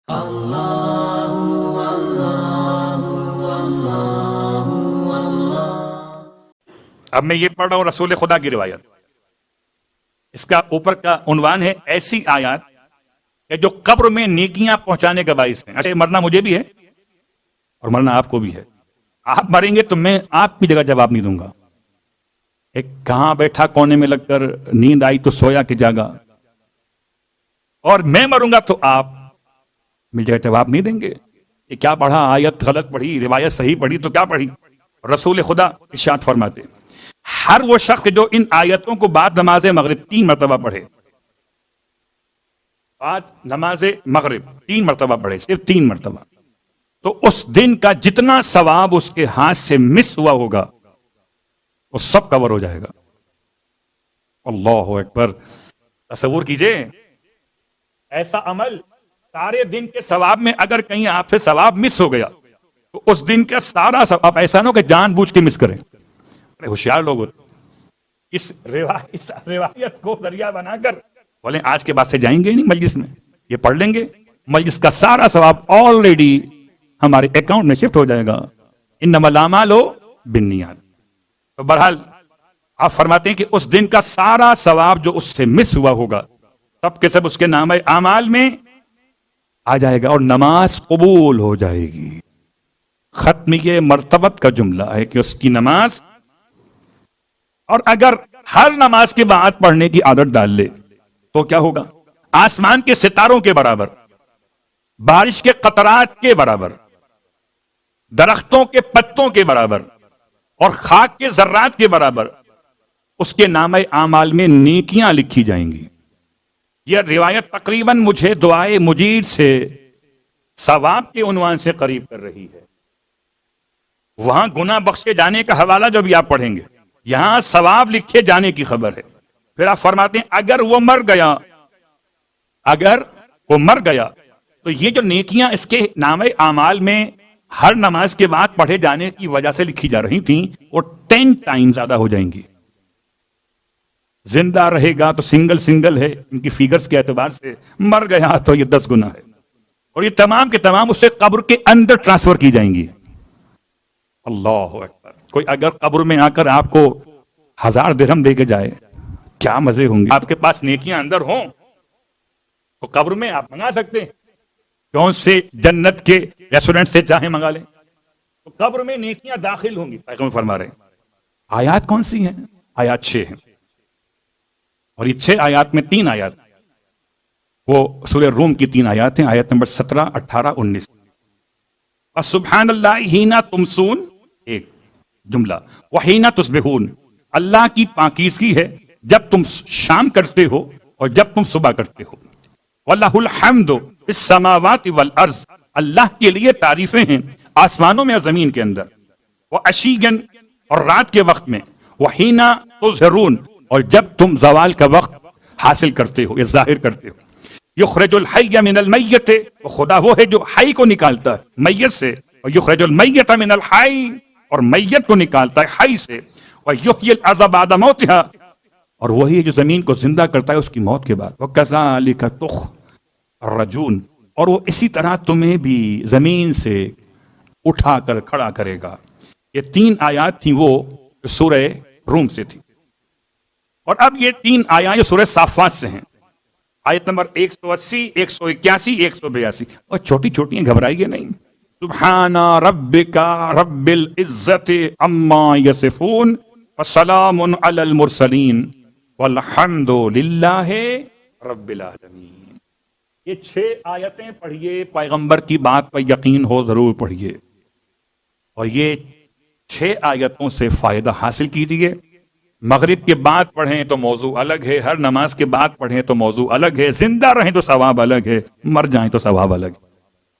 اب میں یہ پڑھ رہا ہوں رسول خدا کی روایت. اس کا اوپر کا عنوان ہے ایسی آیات کہ جو قبر میں نیکیاں پہنچانے کا باعث ہیں. اچھا مرنا مجھے بھی ہے اور مرنا آپ کو بھی ہے. آپ مریں گے تو میں آپ کی جگہ جواب نہیں دوں گا. ایک کہاں بیٹھا کونے میں لگ کر نیند آئی تو سویا کی جگہ, اور میں مروں گا تو آپ مل جگہ جواب نہیں دیں گے. یہ کیا پڑھا, آیت غلط پڑھی, روایت صحیح پڑھی تو کیا پڑھی. رسول خدا ارشاد فرماتے ہر وہ شخص جو ان آیتوں کو بعد نماز مغرب 3 مرتبہ پڑھے, بعد نماز مغرب 3 مرتبہ پڑھے, صرف 3 مرتبہ, تو اس دن کا جتنا ثواب اس کے ہاتھ سے مس ہوا ہوگا وہ سب کور ہو جائے گا. اللہ اکبر. تصور کیجئے ایسا عمل سارے دن کے ثواب میں اگر کہیں آپ سے ثواب مس ہو گیا تو اس دن کا سارا ثواب, ایسا نہ ہو کہ جان بوجھ کے مس کریں. ہوشیار لوگ ہوتے اس روایت کو ذریعہ بنا کر بولیں آج کے بعد سے جائیں گے نہیں مجلس میں, یہ پڑھ لیں گے, مجلس کا سارا ثواب آلریڈی ہمارے اکاؤنٹ میں شفٹ ہو جائے گا. انما الاعمال بالنیات. تو بہرحال آپ فرماتے ہیں کہ اس دن کا سارا ثواب جو اس سے مس ہوا ہوگا سب کے سب اس کے نام اعمال میں آ جائے گا اور نماز قبول ہو جائے گی. ختمیہ مرتبت کا جملہ ہے کہ اس کی نماز, اور اگر ہر نماز کے بعد پڑھنے کی عادت ڈال لے تو کیا ہوگا, آسمان کے ستاروں کے برابر, بارش کے قطرات کے برابر, درختوں کے پتوں کے برابر اور خاک کے ذرات کے برابر اس کے نام اعمال میں نیکیاں لکھی جائیں گی. یہ روایت تقریباً مجھے دعائے مجید سے ثواب کے عنوان سے قریب کر رہی ہے. وہاں گناہ بخشے جانے کا حوالہ جو بھی آپ پڑھیں گے, یہاں ثواب لکھے جانے کی خبر ہے. پھر آپ فرماتے ہیں اگر وہ مر گیا تو یہ جو نیکیاں اس کے نام اعمال میں ہر نماز کے بعد پڑھے جانے کی وجہ سے لکھی جا رہی تھیں وہ 10 ٹائم زیادہ ہو جائیں گی. زندہ رہے گا تو سنگل ہے ان کی فیگرز کے اعتبار سے, مر گیا تو یہ 10 گنا ہے, اور یہ تمام کے تمام اسے قبر کے اندر ٹرانسفر کی جائیں گی. اللہ اکبر. کوئی اگر قبر میں آ کر آپ کو 1000 درہم دے کے جائے کیا مزے ہوں گے. آپ کے پاس نیکیاں اندر ہوں تو قبر میں آپ منگا سکتے ہیں, کون سے جنت کے ریسٹورنٹ سے چاہیں منگا لیں, تو قبر میں نیکیاں داخل ہوں گی. پیغمبر فرما رہے ہیں. آیات کون سی ہیں؟ آیات 6 ہیں, اور یہ 6 آیات میں 3 آیات وہ سورہ روم کی 3 آیات ہیں, آیت نمبر 17, 18, 19. سبحان اللہ ہینا تمسون ایک جملہ, وحینا تصبحون, اللہ کی پاکیزگی ہے جب تم شام کرتے ہو اور جب تم صبح کرتے ہو. وَلَهُ الْحَمْدُ فِي السَّمَاوَاتِ وَالْأَرْضِ, اللہ کے لیے تعریفیں ہیں آسمانوں میں اور زمین کے اندر. وَعَشِيًّا, اور رات کے وقت میں. وَحِينَ تُظْهِرُونَ, اور جب تم زوال کا وقت حاصل کرتے ہو یا ظاہر کرتے ہو. یخرج الحی من المیت, خدا وہ ہے جو حی کو نکالتا ہے میت سے, اور یخرج المیت من الحی, اور میت کو نکالتا ہے حی سے. ویحیی الارض بعد موتها, اور وہی ہے جو زمین کو زندہ کرتا ہے اس کی موت کے بعد. وکذالک تخرجون, اور وہ اسی طرح تمہیں بھی زمین سے اٹھا کر کھڑا کرے گا. یہ 3 آیات تھیں وہ سورہ روم سے تھی, اور اب یہ 3 آیات سورہ صافات سے ہیں. آیت نمبر 180, 181, 182, اور چھوٹی چھوٹی ہیں, گھبرائیے نہیں. سبحان ربک رب العزت عما یصفون وسلام علی المرسلین والحمد للہ رب العالمین. یہ 6 آیتیں پڑھیے, پیغمبر کی بات پر یقین ہو ضرور پڑھیے, اور یہ 6 آیتوں سے فائدہ حاصل کیجیے. مغرب کے بعد پڑھیں تو موضوع الگ ہے, ہر نماز کے بعد پڑھیں تو موضوع الگ ہے, زندہ رہیں تو ثواب الگ ہے, مر جائیں تو ثواب الگ ہے.